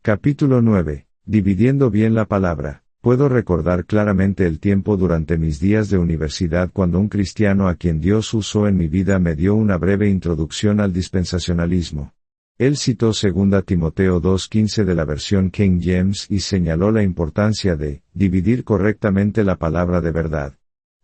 Capítulo 9. Dividiendo bien la palabra. Puedo recordar claramente el tiempo durante mis días de universidad cuando un cristiano a quien Dios usó en mi vida me dio una breve introducción al dispensacionalismo. Él citó 2 Timoteo 2:15 de la versión King James y señaló la importancia de dividir correctamente la palabra de verdad.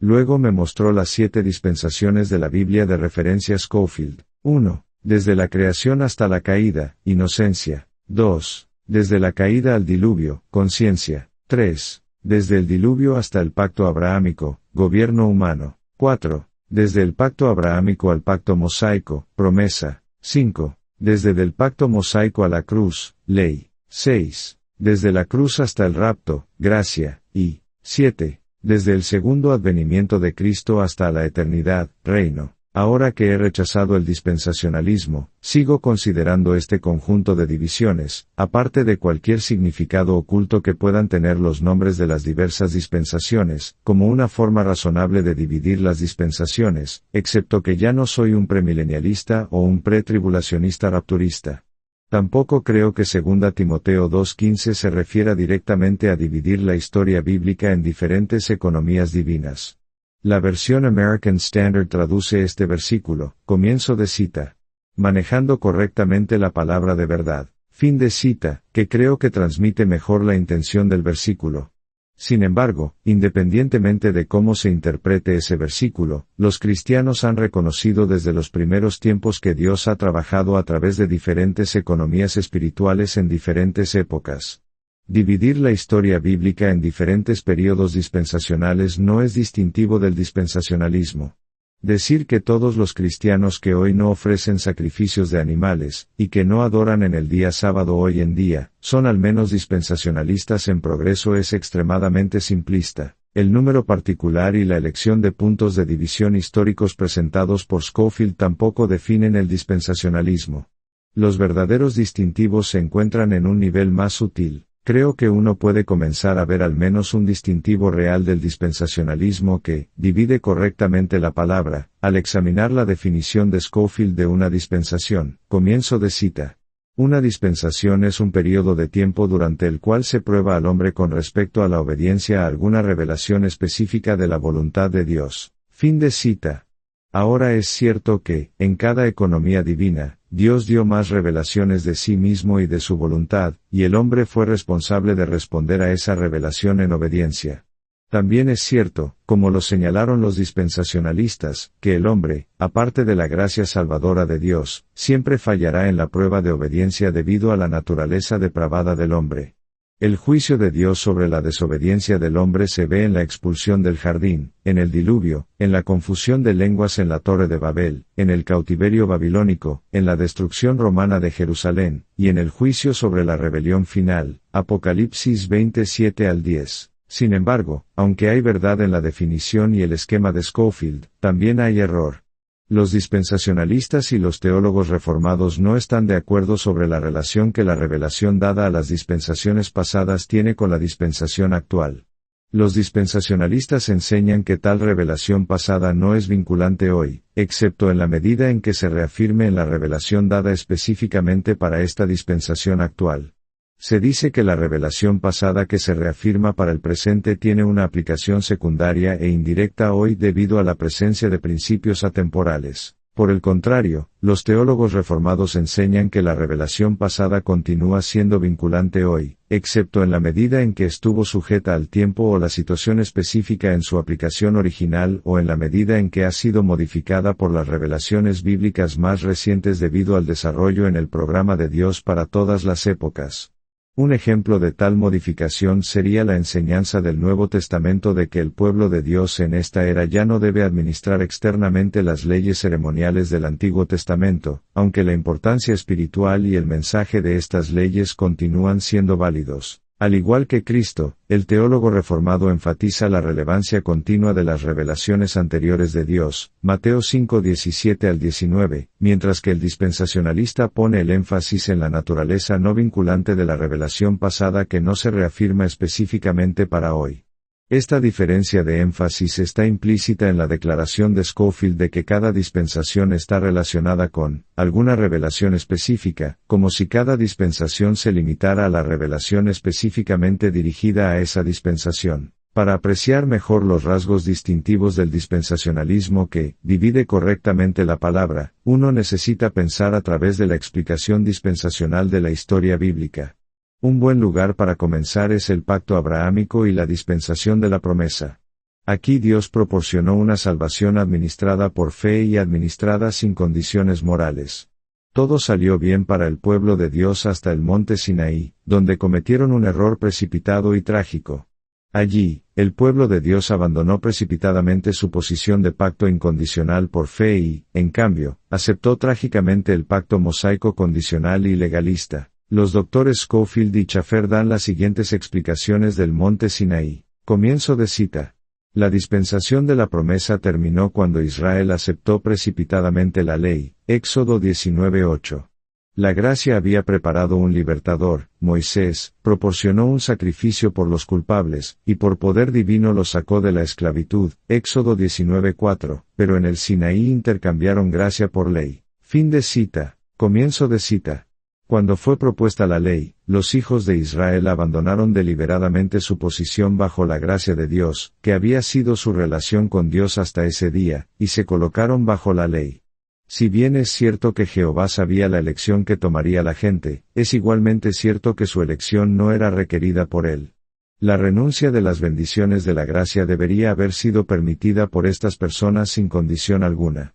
Luego me mostró las 7 dispensaciones de la Biblia de referencia Scofield. 1. Desde la creación hasta la caída, inocencia. 2. Desde la caída al diluvio, conciencia. 3. Desde el diluvio hasta el pacto abrahámico, gobierno humano. 4. Desde el pacto abrahámico al pacto mosaico, promesa. 5. Desde del pacto mosaico a la cruz, ley. 6. Desde la cruz hasta el rapto, gracia. Y 7. Desde el segundo advenimiento de Cristo hasta la eternidad, reino. Ahora que he rechazado el dispensacionalismo, sigo considerando este conjunto de divisiones, aparte de cualquier significado oculto que puedan tener los nombres de las diversas dispensaciones, como una forma razonable de dividir las dispensaciones, excepto que ya no soy un premilenialista o un pretribulacionista rapturista. Tampoco creo que 2 Timoteo 2:15 se refiera directamente a dividir la historia bíblica en diferentes economías divinas. La versión American Standard traduce este versículo, comienzo de cita. Manejando correctamente la palabra de verdad, fin de cita, que creo que transmite mejor la intención del versículo. Sin embargo, independientemente de cómo se interprete ese versículo, los cristianos han reconocido desde los primeros tiempos que Dios ha trabajado a través de diferentes economías espirituales en diferentes épocas. Dividir la historia bíblica en diferentes períodos dispensacionales no es distintivo del dispensacionalismo. Decir que todos los cristianos que hoy no ofrecen sacrificios de animales, y que no adoran en el día sábado hoy en día, son al menos dispensacionalistas en progreso es extremadamente simplista. El número particular y la elección de puntos de división históricos presentados por Scofield tampoco definen el dispensacionalismo. Los verdaderos distintivos se encuentran en un nivel más sutil. Creo que uno puede comenzar a ver al menos un distintivo real del dispensacionalismo que divide correctamente la palabra, al examinar la definición de Scofield de una dispensación. Comienzo de cita. Una dispensación es un periodo de tiempo durante el cual se prueba al hombre con respecto a la obediencia a alguna revelación específica de la voluntad de Dios. Fin de cita. Ahora es cierto que, en cada economía divina, Dios dio más revelaciones de sí mismo y de su voluntad, y el hombre fue responsable de responder a esa revelación en obediencia. También es cierto, como lo señalaron los dispensacionalistas, que el hombre, aparte de la gracia salvadora de Dios, siempre fallará en la prueba de obediencia debido a la naturaleza depravada del hombre. El juicio de Dios sobre la desobediencia del hombre se ve en la expulsión del jardín, en el diluvio, en la confusión de lenguas en la Torre de Babel, en el cautiverio babilónico, en la destrucción romana de Jerusalén, y en el juicio sobre la rebelión final. Apocalipsis 27 al 10. Sin embargo, aunque hay verdad en la definición y el esquema de Scofield, también hay error. Los dispensacionalistas y los teólogos reformados no están de acuerdo sobre la relación que la revelación dada a las dispensaciones pasadas tiene con la dispensación actual. Los dispensacionalistas enseñan que tal revelación pasada no es vinculante hoy, excepto en la medida en que se reafirme en la revelación dada específicamente para esta dispensación actual. Se dice que la revelación pasada que se reafirma para el presente tiene una aplicación secundaria e indirecta hoy debido a la presencia de principios atemporales. Por el contrario, los teólogos reformados enseñan que la revelación pasada continúa siendo vinculante hoy, excepto en la medida en que estuvo sujeta al tiempo o la situación específica en su aplicación original o en la medida en que ha sido modificada por las revelaciones bíblicas más recientes debido al desarrollo en el programa de Dios para todas las épocas. Un ejemplo de tal modificación sería la enseñanza del Nuevo Testamento de que el pueblo de Dios en esta era ya no debe administrar externamente las leyes ceremoniales del Antiguo Testamento, aunque la importancia espiritual y el mensaje de estas leyes continúan siendo válidos. Al igual que Cristo, el teólogo reformado enfatiza la relevancia continua de las revelaciones anteriores de Dios, Mateo 5:17 al 19, mientras que el dispensacionalista pone el énfasis en la naturaleza no vinculante de la revelación pasada que no se reafirma específicamente para hoy. Esta diferencia de énfasis está implícita en la declaración de Scofield de que cada dispensación está relacionada con alguna revelación específica, como si cada dispensación se limitara a la revelación específicamente dirigida a esa dispensación. Para apreciar mejor los rasgos distintivos del dispensacionalismo que divide correctamente la palabra, uno necesita pensar a través de la explicación dispensacional de la historia bíblica. Un buen lugar para comenzar es el pacto abrahámico y la dispensación de la promesa. Aquí Dios proporcionó una salvación administrada por fe y administrada sin condiciones morales. Todo salió bien para el pueblo de Dios hasta el monte Sinaí, donde cometieron un error precipitado y trágico. Allí, el pueblo de Dios abandonó precipitadamente su posición de pacto incondicional por fe y, en cambio, aceptó trágicamente el pacto mosaico condicional y legalista. Los doctores Scofield y Chafer dan las siguientes explicaciones del monte Sinaí. Comienzo de cita. La dispensación de la promesa terminó cuando Israel aceptó precipitadamente la ley. Éxodo 19:8. La gracia había preparado un libertador. Moisés proporcionó un sacrificio por los culpables, y por poder divino los sacó de la esclavitud. Éxodo 19:4. Pero en el Sinaí intercambiaron gracia por ley. Fin de cita. Comienzo de cita. Cuando fue propuesta la ley, los hijos de Israel abandonaron deliberadamente su posición bajo la gracia de Dios, que había sido su relación con Dios hasta ese día, y se colocaron bajo la ley. Si bien es cierto que Jehová sabía la elección que tomaría la gente, es igualmente cierto que su elección no era requerida por él. La renuncia de las bendiciones de la gracia debería haber sido permitida por estas personas sin condición alguna.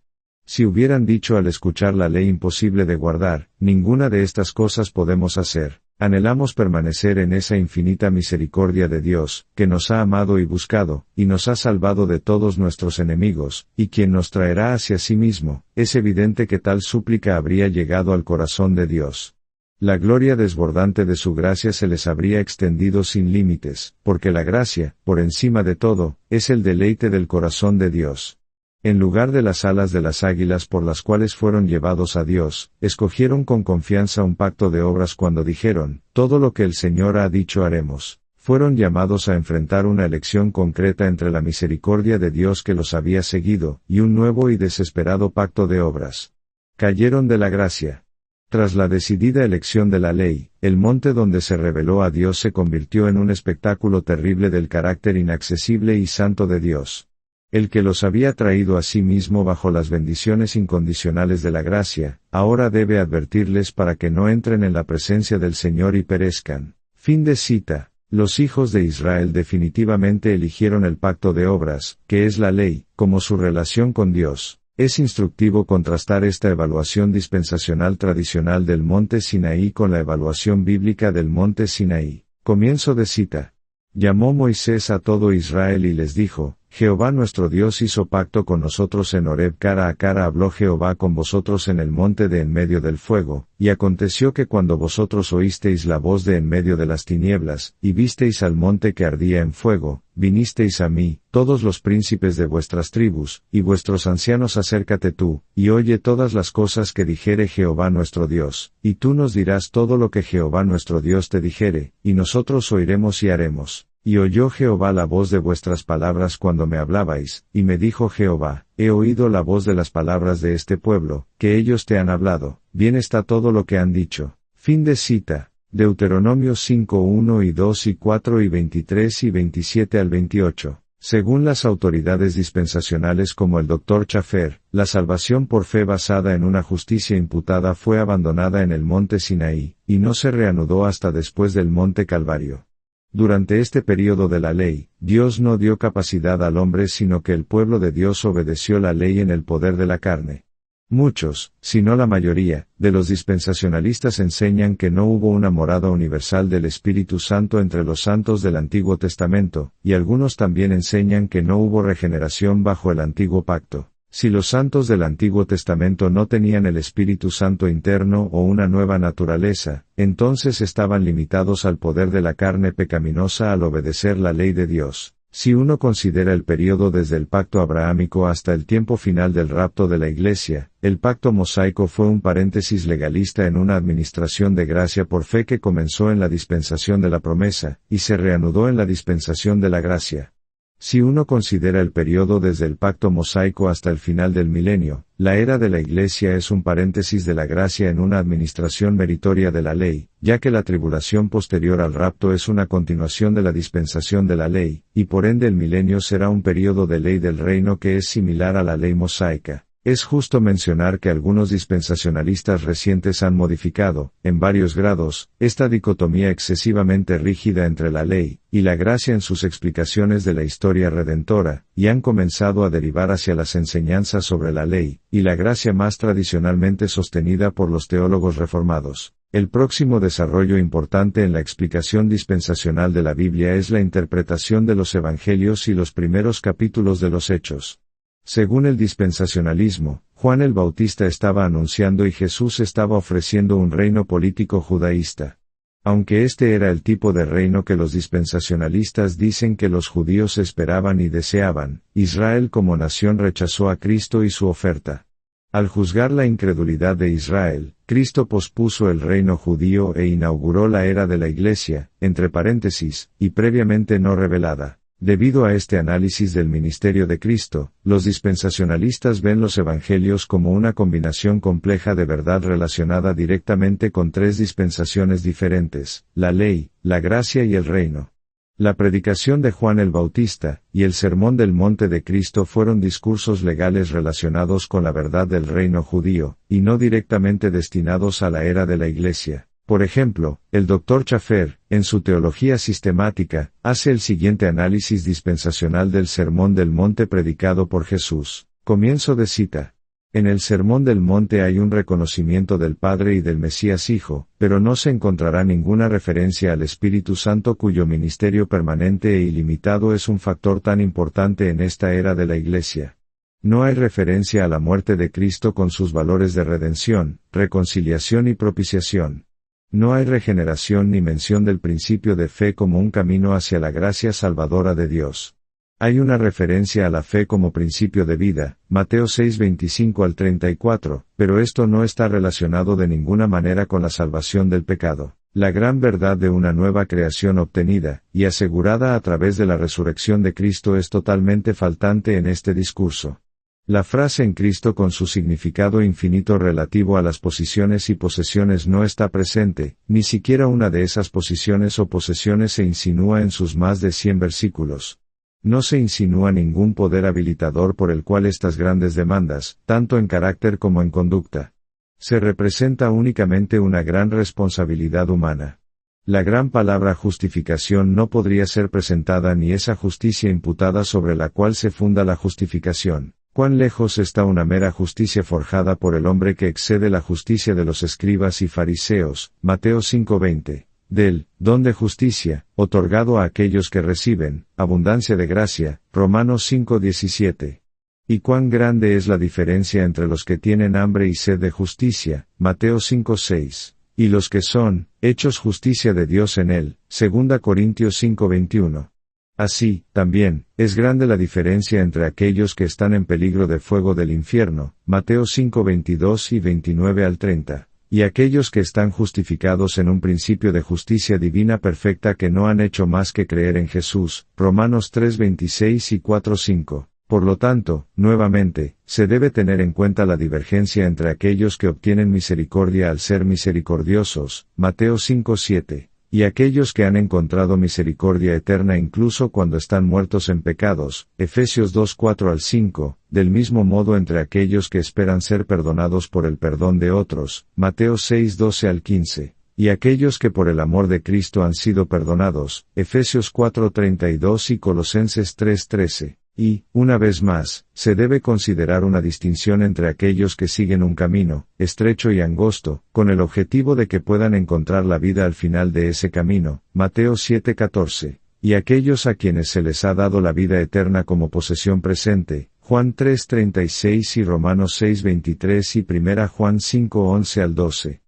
Si hubieran dicho al escuchar la ley imposible de guardar, ninguna de estas cosas podemos hacer, anhelamos permanecer en esa infinita misericordia de Dios, que nos ha amado y buscado, y nos ha salvado de todos nuestros enemigos, y quien nos traerá hacia sí mismo, es evidente que tal súplica habría llegado al corazón de Dios. La gloria desbordante de su gracia se les habría extendido sin límites, porque la gracia, por encima de todo, es el deleite del corazón de Dios. En lugar de las alas de las águilas por las cuales fueron llevados a Dios, escogieron con confianza un pacto de obras cuando dijeron, todo lo que el Señor ha dicho haremos. Fueron llamados a enfrentar una elección concreta entre la misericordia de Dios que los había seguido, y un nuevo y desesperado pacto de obras. Cayeron de la gracia. Tras la decidida elección de la ley, el monte donde se reveló a Dios se convirtió en un espectáculo terrible del carácter inaccesible y santo de Dios. El que los había traído a sí mismo bajo las bendiciones incondicionales de la gracia, ahora debe advertirles para que no entren en la presencia del Señor y perezcan. Fin de cita. Los hijos de Israel definitivamente eligieron el pacto de obras, que es la ley, como su relación con Dios. Es instructivo contrastar esta evaluación dispensacional tradicional del monte Sinaí con la evaluación bíblica del monte Sinaí. Comienzo de cita. Llamó Moisés a todo Israel y les dijo, Jehová nuestro Dios hizo pacto con nosotros en Horeb, cara a cara habló Jehová con vosotros en el monte de en medio del fuego, y aconteció que cuando vosotros oísteis la voz de en medio de las tinieblas, y visteis al monte que ardía en fuego, vinisteis a mí, todos los príncipes de vuestras tribus, y vuestros ancianos acércate tú, y oye todas las cosas que dijere Jehová nuestro Dios, y tú nos dirás todo lo que Jehová nuestro Dios te dijere, y nosotros oiremos y haremos. Y oyó Jehová la voz de vuestras palabras cuando me hablabais, y me dijo Jehová, he oído la voz de las palabras de este pueblo, que ellos te han hablado, bien está todo lo que han dicho. Fin de cita. Deuteronomio 5:1 y 2 y 4 y 23 y 27 al 28. Según las autoridades dispensacionales como el Dr. Chafer, la salvación por fe basada en una justicia imputada fue abandonada en el monte Sinaí, y no se reanudó hasta después del monte Calvario. Durante este período de la ley, Dios no dio capacidad al hombre sino que el pueblo de Dios obedeció la ley en el poder de la carne. Muchos, si no la mayoría, de los dispensacionalistas enseñan que no hubo una morada universal del Espíritu Santo entre los santos del Antiguo Testamento, y algunos también enseñan que no hubo regeneración bajo el Antiguo Pacto. Si los santos del Antiguo Testamento no tenían el Espíritu Santo interno o una nueva naturaleza, entonces estaban limitados al poder de la carne pecaminosa al obedecer la ley de Dios. Si uno considera el período desde el pacto abrahámico hasta el tiempo final del rapto de la Iglesia, el pacto mosaico fue un paréntesis legalista en una administración de gracia por fe que comenzó en la dispensación de la promesa, y se reanudó en la dispensación de la gracia. Si uno considera el periodo desde el pacto mosaico hasta el final del milenio, la era de la Iglesia es un paréntesis de la gracia en una administración meritoria de la ley, ya que la tribulación posterior al rapto es una continuación de la dispensación de la ley, y por ende el milenio será un periodo de ley del reino que es similar a la ley mosaica. Es justo mencionar que algunos dispensacionalistas recientes han modificado, en varios grados, esta dicotomía excesivamente rígida entre la ley y la gracia en sus explicaciones de la historia redentora, y han comenzado a derivar hacia las enseñanzas sobre la ley y la gracia más tradicionalmente sostenida por los teólogos reformados. El próximo desarrollo importante en la explicación dispensacional de la Biblia es la interpretación de los Evangelios y los primeros capítulos de los Hechos. Según el dispensacionalismo, Juan el Bautista estaba anunciando y Jesús estaba ofreciendo un reino político judaísta. Aunque este era el tipo de reino que los dispensacionalistas dicen que los judíos esperaban y deseaban, Israel como nación rechazó a Cristo y su oferta. Al juzgar la incredulidad de Israel, Cristo pospuso el reino judío e inauguró la era de la Iglesia, entre paréntesis, y previamente no revelada. Debido a este análisis del ministerio de Cristo, los dispensacionalistas ven los evangelios como una combinación compleja de verdad relacionada directamente con tres dispensaciones diferentes: la ley, la gracia y el reino. La predicación de Juan el Bautista y el Sermón del Monte de Cristo fueron discursos legales relacionados con la verdad del reino judío, y no directamente destinados a la era de la Iglesia. Por ejemplo, el Dr. Schaffer, en su Teología Sistemática, hace el siguiente análisis dispensacional del Sermón del Monte predicado por Jesús. Comienzo de cita. En el Sermón del Monte hay un reconocimiento del Padre y del Mesías Hijo, pero no se encontrará ninguna referencia al Espíritu Santo cuyo ministerio permanente e ilimitado es un factor tan importante en esta era de la Iglesia. No hay referencia a la muerte de Cristo con sus valores de redención, reconciliación y propiciación. No hay regeneración ni mención del principio de fe como un camino hacia la gracia salvadora de Dios. Hay una referencia a la fe como principio de vida, Mateo 6:25 al 34, pero esto no está relacionado de ninguna manera con la salvación del pecado. La gran verdad de una nueva creación obtenida y asegurada a través de la resurrección de Cristo es totalmente faltante en este discurso. La frase en Cristo con su significado infinito relativo a las posiciones y posesiones no está presente, ni siquiera una de esas posiciones o posesiones se insinúa en sus más de 100 versículos. No se insinúa ningún poder habilitador por el cual estas grandes demandas, tanto en carácter como en conducta. Se representa únicamente una gran responsabilidad humana. La gran palabra justificación no podría ser presentada ni esa justicia imputada sobre la cual se funda la justificación. ¿Cuán lejos está una mera justicia forjada por el hombre que excede la justicia de los escribas y fariseos? Mateo 5:20. Del don de justicia, otorgado a aquellos que reciben abundancia de gracia, Romanos 5:17. ¿Y cuán grande es la diferencia entre los que tienen hambre y sed de justicia? Mateo 5:6. Y los que son hechos justicia de Dios en él, 2 Corintios 5:21. Así, también, es grande la diferencia entre aquellos que están en peligro de fuego del infierno, Mateo 5:22 y 29 al 30, y aquellos que están justificados en un principio de justicia divina perfecta que no han hecho más que creer en Jesús, Romanos 3:26 y 4:5. Por lo tanto, nuevamente, se debe tener en cuenta la divergencia entre aquellos que obtienen misericordia al ser misericordiosos, Mateo 5:7. Y aquellos que han encontrado misericordia eterna incluso cuando están muertos en pecados, Efesios 2:4 al 5, del mismo modo entre aquellos que esperan ser perdonados por el perdón de otros, Mateo 6:12 al 15, y aquellos que por el amor de Cristo han sido perdonados, Efesios 4:32 y Colosenses 3:13. Y, una vez más, se debe considerar una distinción entre aquellos que siguen un camino, estrecho y angosto, con el objetivo de que puedan encontrar la vida al final de ese camino, Mateo 7:14, y aquellos a quienes se les ha dado la vida eterna como posesión presente, Juan 3:36 y Romanos 6:23 y 1 Juan 5:11 al 12.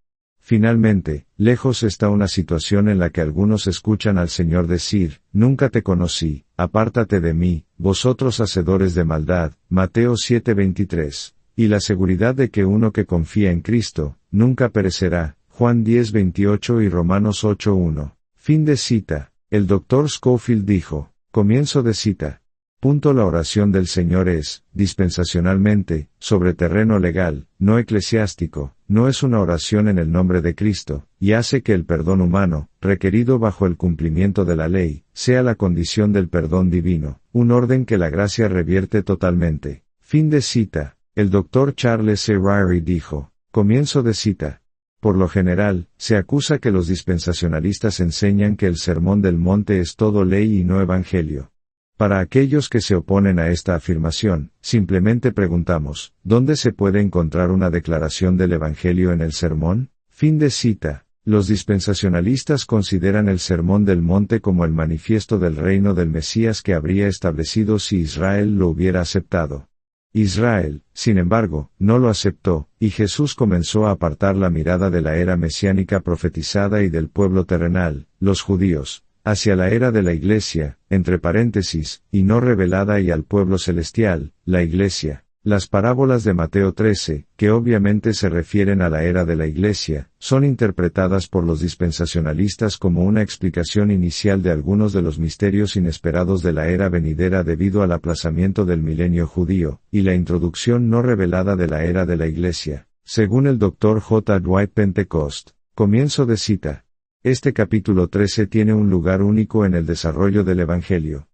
Finalmente, lejos está una situación en la que algunos escuchan al Señor decir, «Nunca te conocí, apártate de mí, vosotros hacedores de maldad», Mateo 7:23, y la seguridad de que uno que confía en Cristo, nunca perecerá, Juan 10:28 y Romanos 8:1. Fin de cita. El Dr. Scofield dijo, comienzo de cita. La oración del Señor es, dispensacionalmente, sobre terreno legal, no eclesiástico, no es una oración en el nombre de Cristo, y hace que el perdón humano, requerido bajo el cumplimiento de la ley, sea la condición del perdón divino, un orden que la gracia revierte totalmente. Fin de cita. El Dr. Charles C. Ryrie dijo, comienzo de cita. Por lo general, se acusa que los dispensacionalistas enseñan que el Sermón del Monte es todo ley y no evangelio. Para aquellos que se oponen a esta afirmación, simplemente preguntamos, ¿dónde se puede encontrar una declaración del Evangelio en el sermón? Fin de cita. Los dispensacionalistas consideran el Sermón del Monte como el manifiesto del reino del Mesías que habría establecido si Israel lo hubiera aceptado. Israel, sin embargo, no lo aceptó, y Jesús comenzó a apartar la mirada de la era mesiánica profetizada y del pueblo terrenal, los judíos, hacia la era de la Iglesia, entre paréntesis, y no revelada y al pueblo celestial, la Iglesia. Las parábolas de Mateo 13, que obviamente se refieren a la era de la Iglesia, son interpretadas por los dispensacionalistas como una explicación inicial de algunos de los misterios inesperados de la era venidera debido al aplazamiento del milenio judío, y la introducción no revelada de la era de la Iglesia. Según el Dr. J. Dwight Pentecost, comienzo de cita. Este capítulo 13 tiene un lugar único en el desarrollo del Evangelio.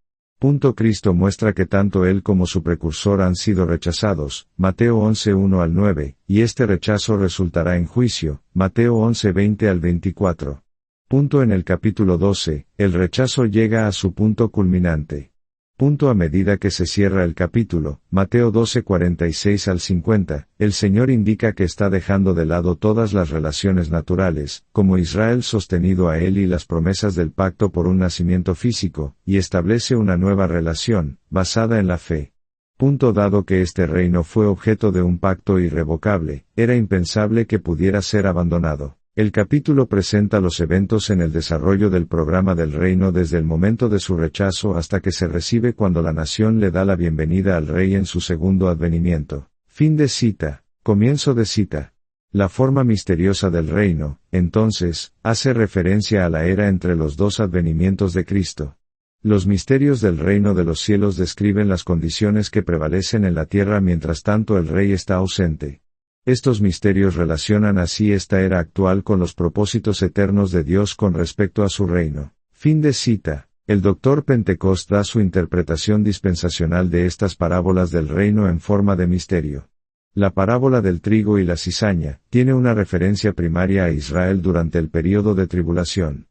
Cristo muestra que tanto él como su precursor han sido rechazados, Mateo 11, 1 al 9, y este rechazo resultará en juicio, Mateo 11, 20 al 24. En el capítulo 12, el rechazo llega a su punto culminante. A medida que se cierra el capítulo, Mateo 12, 46 al 50, el Señor indica que está dejando de lado todas las relaciones naturales, como Israel sostenido a él y las promesas del pacto por un nacimiento físico, y establece una nueva relación, basada en la fe. Dado que este reino fue objeto de un pacto irrevocable, era impensable que pudiera ser abandonado. El capítulo presenta los eventos en el desarrollo del programa del reino desde el momento de su rechazo hasta que se recibe cuando la nación le da la bienvenida al rey en su segundo advenimiento. Fin de cita. Comienzo de cita. La forma misteriosa del reino, entonces, hace referencia a la era entre los dos advenimientos de Cristo. Los misterios del reino de los cielos describen las condiciones que prevalecen en la tierra mientras tanto el rey está ausente. Estos misterios relacionan así esta era actual con los propósitos eternos de Dios con respecto a su reino. Fin de cita. El Dr. Pentecost da su interpretación dispensacional de estas parábolas del reino en forma de misterio. La parábola del trigo y la cizaña tiene una referencia primaria a Israel durante el período de tribulación.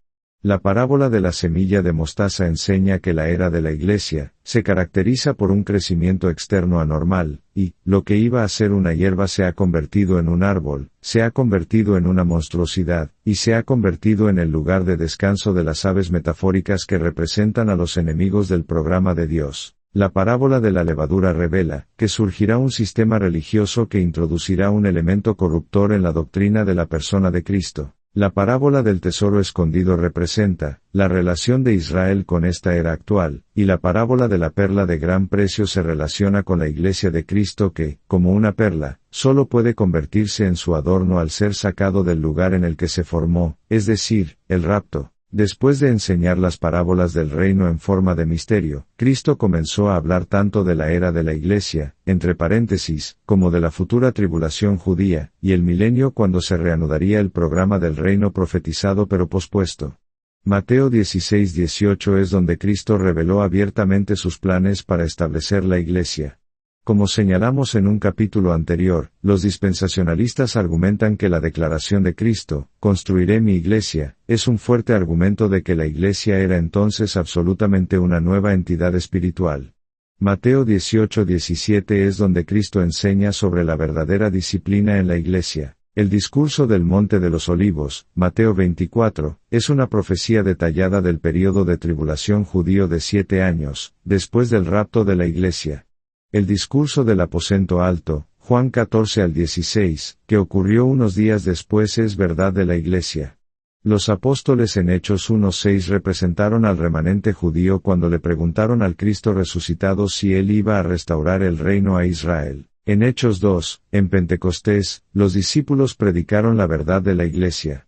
La parábola de la semilla de mostaza enseña que la era de la Iglesia se caracteriza por un crecimiento externo anormal, y lo que iba a ser una hierba se ha convertido en un árbol, se ha convertido en una monstruosidad, y se ha convertido en el lugar de descanso de las aves metafóricas que representan a los enemigos del programa de Dios. La parábola de la levadura revela que surgirá un sistema religioso que introducirá un elemento corruptor en la doctrina de la persona de Cristo. La parábola del tesoro escondido representa la relación de Israel con esta era actual, y la parábola de la perla de gran precio se relaciona con la Iglesia de Cristo que, como una perla, solo puede convertirse en su adorno al ser sacado del lugar en el que se formó, es decir, el rapto. Después de enseñar las parábolas del reino en forma de misterio, Cristo comenzó a hablar tanto de la era de la Iglesia, entre paréntesis, como de la futura tribulación judía, y el milenio cuando se reanudaría el programa del reino profetizado pero pospuesto. Mateo 16-18 es donde Cristo reveló abiertamente sus planes para establecer la Iglesia. Como señalamos en un capítulo anterior, los dispensacionalistas argumentan que la declaración de Cristo, construiré mi iglesia, es un fuerte argumento de que la iglesia era entonces absolutamente una nueva entidad espiritual. Mateo 18-17 es donde Cristo enseña sobre la verdadera disciplina en la iglesia. El discurso del Monte de los Olivos, Mateo 24, es una profecía detallada del período de tribulación judío de 7 años, después del rapto de la iglesia. El discurso del aposento alto, Juan 14 al 16, que ocurrió unos días después es verdad de la Iglesia. Los apóstoles en Hechos 1:6 representaron al remanente judío cuando le preguntaron al Cristo resucitado si él iba a restaurar el reino a Israel. En Hechos 2, en Pentecostés, los discípulos predicaron la verdad de la Iglesia.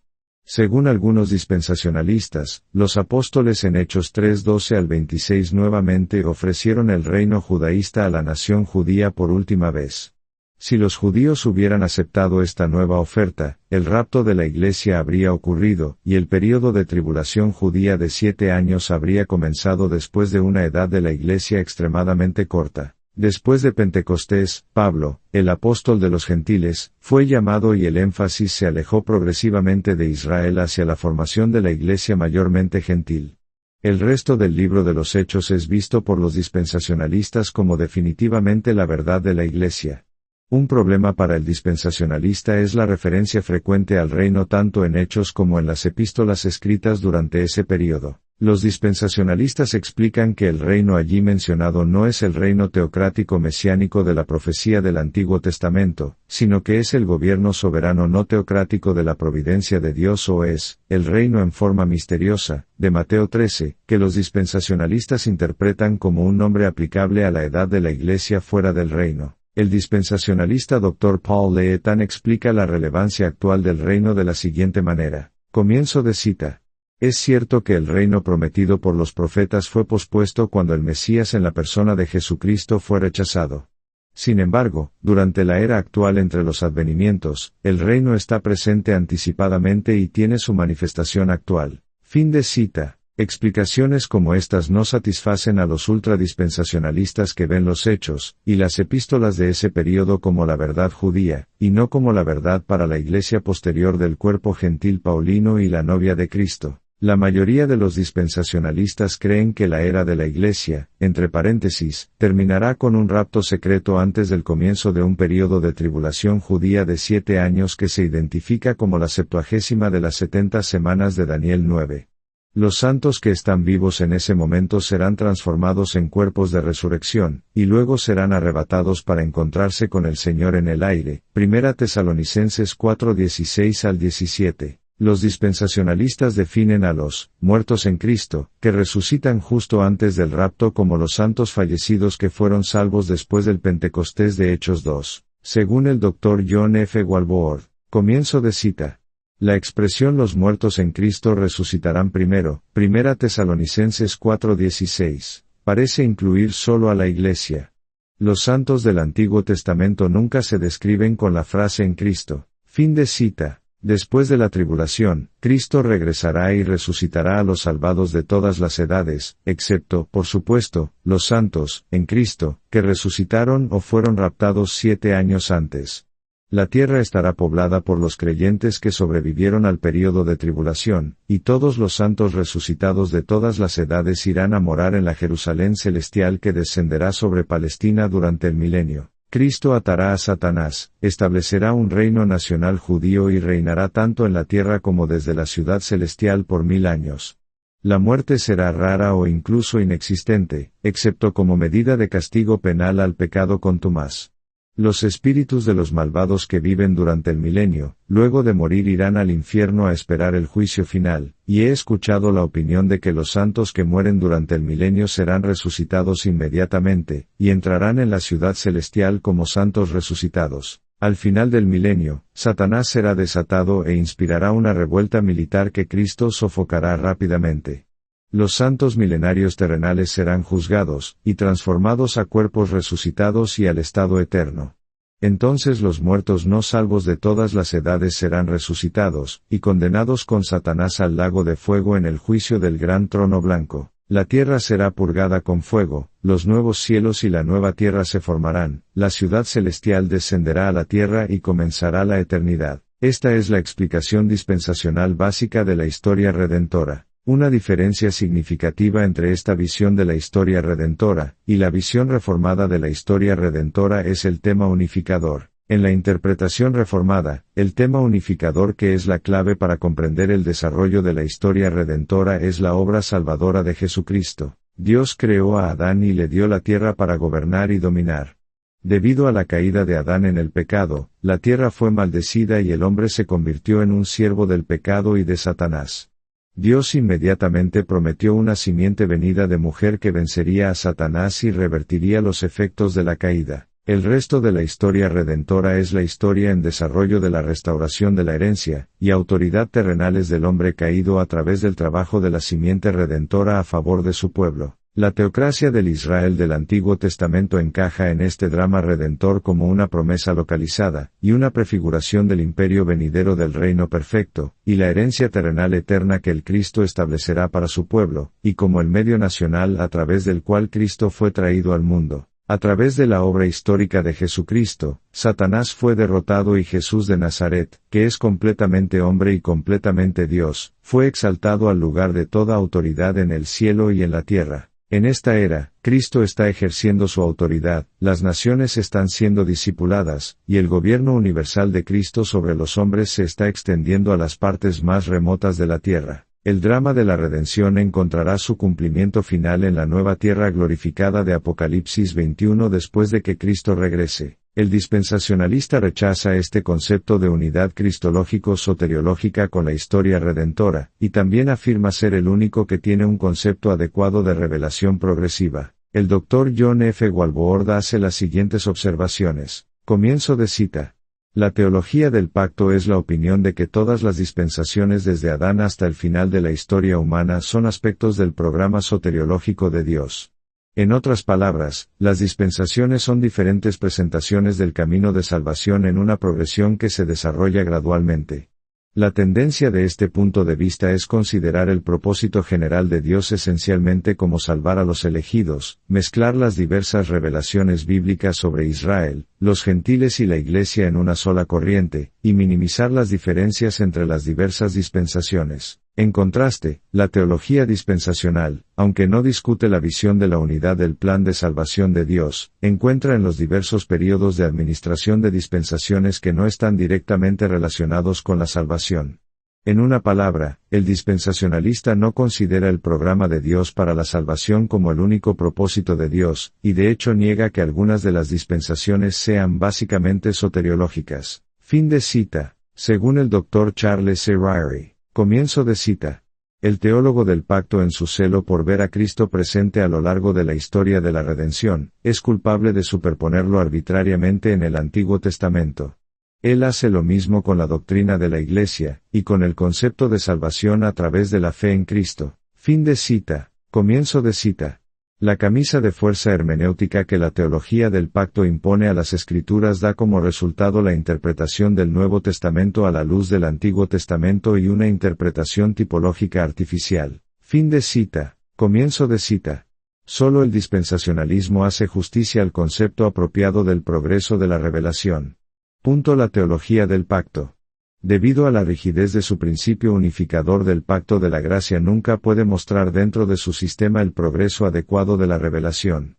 Según algunos dispensacionalistas, los apóstoles en Hechos 3:12 al 26 nuevamente ofrecieron el reino judaísta a la nación judía por última vez. Si los judíos hubieran aceptado esta nueva oferta, el rapto de la iglesia habría ocurrido, y el período de tribulación judía de 7 años habría comenzado después de una edad de la iglesia extremadamente corta. Después de Pentecostés, Pablo, el apóstol de los gentiles, fue llamado y el énfasis se alejó progresivamente de Israel hacia la formación de la iglesia mayormente gentil. El resto del libro de los Hechos es visto por los dispensacionalistas como definitivamente la verdad de la iglesia. Un problema para el dispensacionalista es la referencia frecuente al reino tanto en Hechos como en las epístolas escritas durante ese período. Los dispensacionalistas explican que el reino allí mencionado no es el reino teocrático mesiánico de la profecía del Antiguo Testamento, sino que es el gobierno soberano no teocrático de la providencia de Dios o es, el reino en forma misteriosa, de Mateo 13, que los dispensacionalistas interpretan como un nombre aplicable a la edad de la iglesia fuera del reino. El dispensacionalista Dr. Paul Leetan explica la relevancia actual del reino de la siguiente manera. Comienzo de cita. Es cierto que el reino prometido por los profetas fue pospuesto cuando el Mesías en la persona de Jesucristo fue rechazado. Sin embargo, durante la era actual entre los advenimientos, el reino está presente anticipadamente y tiene su manifestación actual. Fin de cita. Explicaciones como estas no satisfacen a los ultradispensacionalistas que ven los hechos, y las epístolas de ese período como la verdad judía, y no como la verdad para la iglesia posterior del cuerpo gentil paulino y la novia de Cristo. La mayoría de los dispensacionalistas creen que la era de la iglesia, entre paréntesis, terminará con un rapto secreto antes del comienzo de un período de tribulación judía de 7 años que se identifica como la 70ª de las 70 semanas de Daniel 9. Los santos que están vivos en ese momento serán transformados en cuerpos de resurrección, y luego serán arrebatados para encontrarse con el Señor en el aire. 1 Tesalonicenses 4:16 al 17. Los dispensacionalistas definen a los muertos en Cristo, que resucitan justo antes del rapto como los santos fallecidos que fueron salvos después del Pentecostés de Hechos 2. Según el Dr. John F. Walvoord. Comienzo de cita. La expresión los muertos en Cristo resucitarán primero, 1 Tesalonicenses 4:16, parece incluir solo a la iglesia. Los santos del Antiguo Testamento nunca se describen con la frase en Cristo. Fin de cita. Después de la tribulación, Cristo regresará y resucitará a los salvados de todas las edades, excepto, por supuesto, los santos, en Cristo, que resucitaron o fueron raptados 7 años antes. La tierra estará poblada por los creyentes que sobrevivieron al período de tribulación, y todos los santos resucitados de todas las edades irán a morar en la Jerusalén celestial que descenderá sobre Palestina durante el milenio. Cristo atará a Satanás, establecerá un reino nacional judío y reinará tanto en la tierra como desde la ciudad celestial por 1000 años. La muerte será rara o incluso inexistente, excepto como medida de castigo penal al pecado contumaz. Los espíritus de los malvados que viven durante el milenio, luego de morir irán al infierno a esperar el juicio final, y he escuchado la opinión de que los santos que mueren durante el milenio serán resucitados inmediatamente, y entrarán en la ciudad celestial como santos resucitados. Al final del milenio, Satanás será desatado e inspirará una revuelta militar que Cristo sofocará rápidamente. Los santos milenarios terrenales serán juzgados, y transformados a cuerpos resucitados y al estado eterno. Entonces los muertos no salvos de todas las edades serán resucitados, y condenados con Satanás al lago de fuego en el juicio del gran trono blanco. La tierra será purgada con fuego, los nuevos cielos y la nueva tierra se formarán, la ciudad celestial descenderá a la tierra y comenzará la eternidad. Esta es la explicación dispensacional básica de la historia redentora. Una diferencia significativa entre esta visión de la historia redentora, y la visión reformada de la historia redentora es el tema unificador. En la interpretación reformada, el tema unificador que es la clave para comprender el desarrollo de la historia redentora es la obra salvadora de Jesucristo. Dios creó a Adán y le dio la tierra para gobernar y dominar. Debido a la caída de Adán en el pecado, la tierra fue maldecida y el hombre se convirtió en un siervo del pecado y de Satanás. Dios inmediatamente prometió una simiente venida de mujer que vencería a Satanás y revertiría los efectos de la caída. El resto de la historia redentora es la historia en desarrollo de la restauración de la herencia y autoridad terrenales del hombre caído a través del trabajo de la simiente redentora a favor de su pueblo. La teocracia del Israel del Antiguo Testamento encaja en este drama redentor como una promesa localizada, y una prefiguración del imperio venidero del reino perfecto, y la herencia terrenal eterna que el Cristo establecerá para su pueblo, y como el medio nacional a través del cual Cristo fue traído al mundo. A través de la obra histórica de Jesucristo, Satanás fue derrotado y Jesús de Nazaret, que es completamente hombre y completamente Dios, fue exaltado al lugar de toda autoridad en el cielo y en la tierra. En esta era, Cristo está ejerciendo su autoridad, las naciones están siendo discipuladas, y el gobierno universal de Cristo sobre los hombres se está extendiendo a las partes más remotas de la tierra. El drama de la redención encontrará su cumplimiento final en la nueva tierra glorificada de Apocalipsis 21 después de que Cristo regrese. El dispensacionalista rechaza este concepto de unidad cristológico-soteriológica con la historia redentora, y también afirma ser el único que tiene un concepto adecuado de revelación progresiva. El Dr. John F. Walvoord hace las siguientes observaciones. Comienzo de cita. La teología del pacto es la opinión de que todas las dispensaciones desde Adán hasta el final de la historia humana son aspectos del programa soteriológico de Dios. En otras palabras, las dispensaciones son diferentes presentaciones del camino de salvación en una progresión que se desarrolla gradualmente. La tendencia de este punto de vista es considerar el propósito general de Dios esencialmente como salvar a los elegidos, mezclar las diversas revelaciones bíblicas sobre Israel, los gentiles y la Iglesia en una sola corriente, y minimizar las diferencias entre las diversas dispensaciones. En contraste, la teología dispensacional, aunque no discute la visión de la unidad del plan de salvación de Dios, encuentra en los diversos períodos de administración de dispensaciones que no están directamente relacionados con la salvación. En una palabra, el dispensacionalista no considera el programa de Dios para la salvación como el único propósito de Dios, y de hecho niega que algunas de las dispensaciones sean básicamente soteriológicas. Fin de cita. Según el Dr. Charles C. Ryrie. Comienzo de cita. El teólogo del pacto en su celo por ver a Cristo presente a lo largo de la historia de la redención, es culpable de superponerlo arbitrariamente en el Antiguo Testamento. Él hace lo mismo con la doctrina de la Iglesia, y con el concepto de salvación a través de la fe en Cristo. Fin de cita. Comienzo de cita. La camisa de fuerza hermenéutica que la teología del pacto impone a las Escrituras da como resultado la interpretación del Nuevo Testamento a la luz del Antiguo Testamento y una interpretación tipológica artificial. Fin de cita. Comienzo de cita. Solo el dispensacionalismo hace justicia al concepto apropiado del progreso de la revelación. La teología del pacto. Debido a la rigidez de su principio unificador del pacto de la gracia nunca puede mostrar dentro de su sistema el progreso adecuado de la revelación.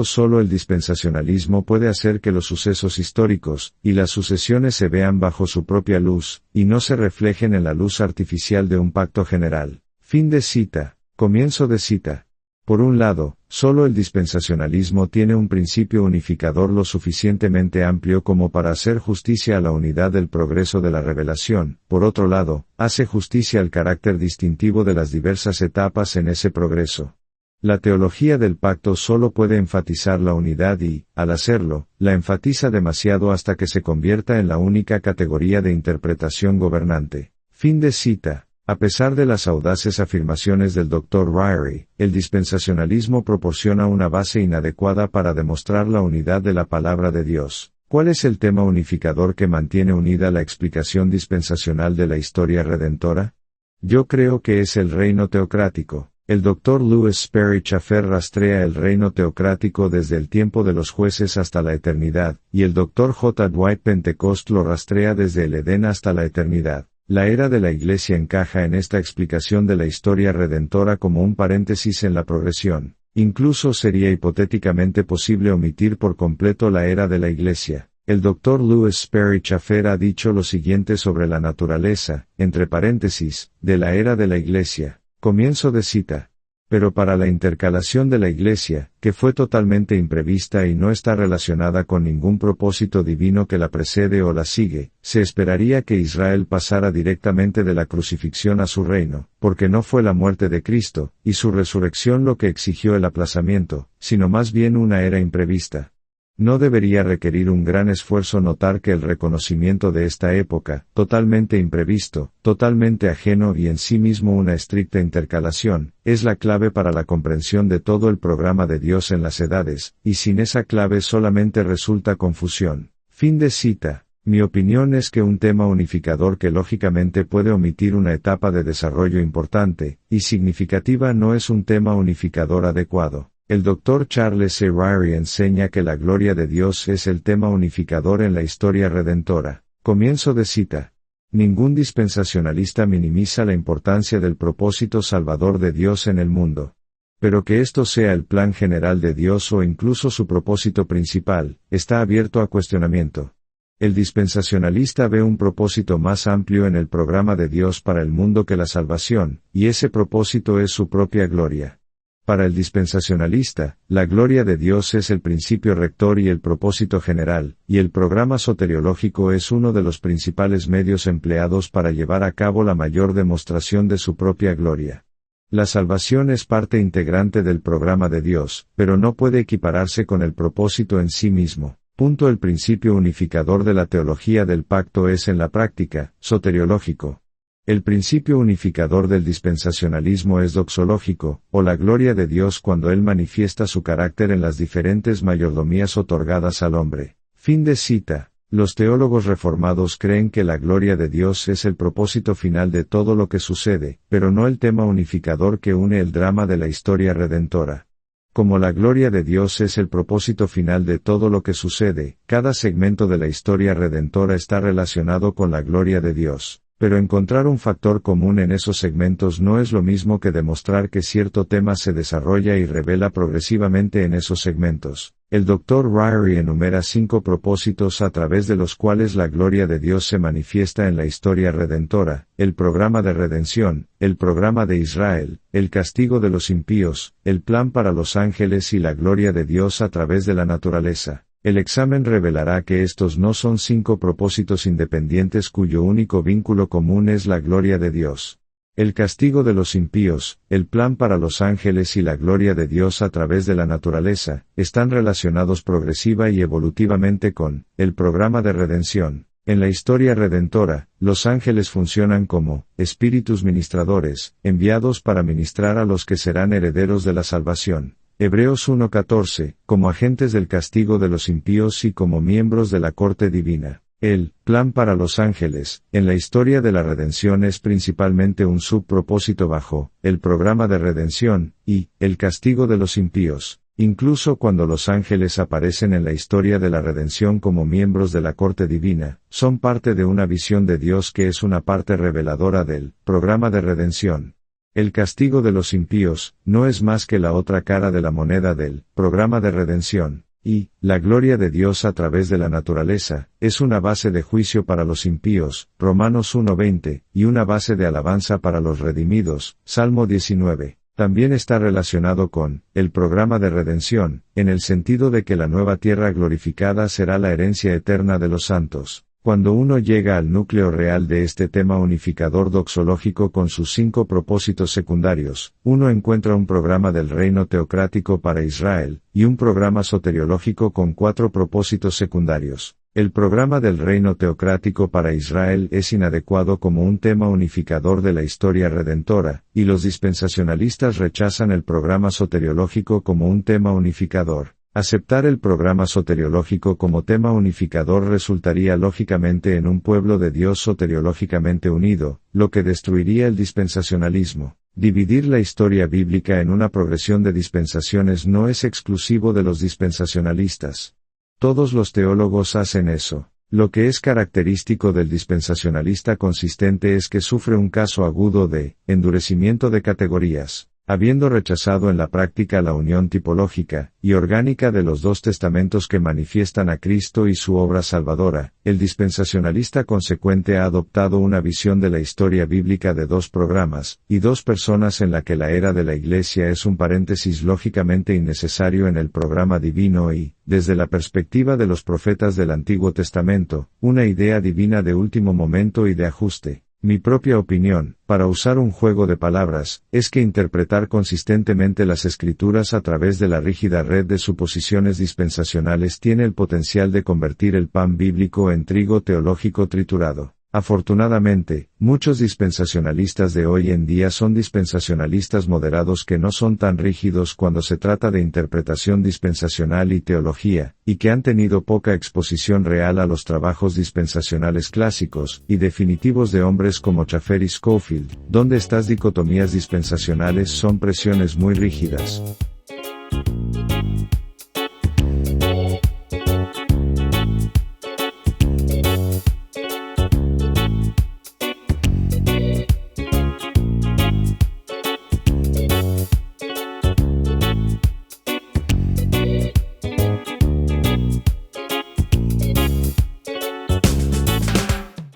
Solo el dispensacionalismo puede hacer que los sucesos históricos, y las sucesiones se vean bajo su propia luz, y no se reflejen en la luz artificial de un pacto general. Fin de cita. Comienzo de cita. Por un lado, solo el dispensacionalismo tiene un principio unificador lo suficientemente amplio como para hacer justicia a la unidad del progreso de la revelación. Por otro lado, hace justicia al carácter distintivo de las diversas etapas en ese progreso. La teología del pacto solo puede enfatizar la unidad y, al hacerlo, la enfatiza demasiado hasta que se convierta en la única categoría de interpretación gobernante. Fin de cita. A pesar de las audaces afirmaciones del Dr. Ryrie, el dispensacionalismo proporciona una base inadecuada para demostrar la unidad de la palabra de Dios. ¿Cuál es el tema unificador que mantiene unida la explicación dispensacional de la historia redentora? Yo creo que es el reino teocrático. El Dr. Louis Sperry Chafer rastrea el reino teocrático desde el tiempo de los jueces hasta la eternidad, y el Dr. J. Dwight Pentecost lo rastrea desde el Edén hasta la eternidad. La era de la Iglesia encaja en esta explicación de la historia redentora como un paréntesis en la progresión. Incluso sería hipotéticamente posible omitir por completo la era de la Iglesia. El Dr. Louis Sperry Chafer ha dicho lo siguiente sobre la naturaleza, entre paréntesis, de la era de la Iglesia. Comienzo de cita. Pero para la intercalación de la Iglesia, que fue totalmente imprevista y no está relacionada con ningún propósito divino que la precede o la sigue, se esperaría que Israel pasara directamente de la crucifixión a su reino, porque no fue la muerte de Cristo, y su resurrección lo que exigió el aplazamiento, sino más bien una era imprevista. No debería requerir un gran esfuerzo notar que el reconocimiento de esta época, totalmente imprevisto, totalmente ajeno y en sí mismo una estricta intercalación, es la clave para la comprensión de todo el programa de Dios en las edades, y sin esa clave solamente resulta confusión. Fin de cita. Mi opinión es que un tema unificador que lógicamente puede omitir una etapa de desarrollo importante y significativa no es un tema unificador adecuado. El Dr. Charles C. Ryrie enseña que la gloria de Dios es el tema unificador en la historia redentora. Comienzo de cita. Ningún dispensacionalista minimiza la importancia del propósito salvador de Dios en el mundo. Pero que esto sea el plan general de Dios o incluso su propósito principal, está abierto a cuestionamiento. El dispensacionalista ve un propósito más amplio en el programa de Dios para el mundo que la salvación, y ese propósito es su propia gloria. Para el dispensacionalista, la gloria de Dios es el principio rector y el propósito general, y el programa soteriológico es uno de los principales medios empleados para llevar a cabo la mayor demostración de su propia gloria. La salvación es parte integrante del programa de Dios, pero no puede equipararse con el propósito en sí mismo. El principio unificador de la teología del pacto es en la práctica, soteriológico. El principio unificador del dispensacionalismo es doxológico, o la gloria de Dios cuando Él manifiesta su carácter en las diferentes mayordomías otorgadas al hombre. Fin de cita. Los teólogos reformados creen que la gloria de Dios es el propósito final de todo lo que sucede, pero no el tema unificador que une el drama de la historia redentora. Como la gloria de Dios es el propósito final de todo lo que sucede, cada segmento de la historia redentora está relacionado con la gloria de Dios. Pero encontrar un factor común en esos segmentos no es lo mismo que demostrar que cierto tema se desarrolla y revela progresivamente en esos segmentos. El Dr. Ryrie enumera 5 propósitos a través de los cuales la gloria de Dios se manifiesta en la historia redentora: el programa de redención, el programa de Israel, el castigo de los impíos, el plan para los ángeles y la gloria de Dios a través de la naturaleza. El examen revelará que estos no son 5 propósitos independientes cuyo único vínculo común es la gloria de Dios. El castigo de los impíos, el plan para los ángeles y la gloria de Dios a través de la naturaleza, están relacionados progresiva y evolutivamente con el programa de redención. En la historia redentora, los ángeles funcionan como espíritus ministradores, enviados para ministrar a los que serán herederos de la salvación. Hebreos 1:14, como agentes del castigo de los impíos y como miembros de la corte divina. El plan para los ángeles, en la historia de la redención es principalmente un subpropósito bajo el programa de redención, y el castigo de los impíos. Incluso cuando los ángeles aparecen en la historia de la redención como miembros de la corte divina, son parte de una visión de Dios que es una parte reveladora del programa de redención. El castigo de los impíos no es más que la otra cara de la moneda del programa de redención, y la gloria de Dios a través de la naturaleza es una base de juicio para los impíos, Romanos 1:20, y una base de alabanza para los redimidos, Salmo 19. También está relacionado con el programa de redención, en el sentido de que la nueva tierra glorificada será la herencia eterna de los santos. Cuando uno llega al núcleo real de este tema unificador doxológico con sus 5 propósitos secundarios, uno encuentra un programa del reino teocrático para Israel, y un programa soteriológico con 4 propósitos secundarios. El programa del reino teocrático para Israel es inadecuado como un tema unificador de la historia redentora, y los dispensacionalistas rechazan el programa soteriológico como un tema unificador. Aceptar el programa soteriológico como tema unificador resultaría lógicamente en un pueblo de Dios soteriológicamente unido, lo que destruiría el dispensacionalismo. Dividir la historia bíblica en una progresión de dispensaciones no es exclusivo de los dispensacionalistas. Todos los teólogos hacen eso. Lo que es característico del dispensacionalista consistente es que sufre un caso agudo de endurecimiento de categorías. Habiendo rechazado en la práctica la unión tipológica y orgánica de los 2 testamentos que manifiestan a Cristo y su obra salvadora, el dispensacionalista consecuente ha adoptado una visión de la historia bíblica de 2 programas y 2 personas en la que la era de la Iglesia es un paréntesis lógicamente innecesario en el programa divino y, desde la perspectiva de los profetas del Antiguo Testamento, una idea divina de último momento y de ajuste. Mi propia opinión, para usar un juego de palabras, es que interpretar consistentemente las escrituras a través de la rígida red de suposiciones dispensacionales tiene el potencial de convertir el pan bíblico en trigo teológico triturado. Afortunadamente, muchos dispensacionalistas de hoy en día son dispensacionalistas moderados que no son tan rígidos cuando se trata de interpretación dispensacional y teología, y que han tenido poca exposición real a los trabajos dispensacionales clásicos y definitivos de hombres como Chafer y Scofield, donde estas dicotomías dispensacionales son presiones muy rígidas.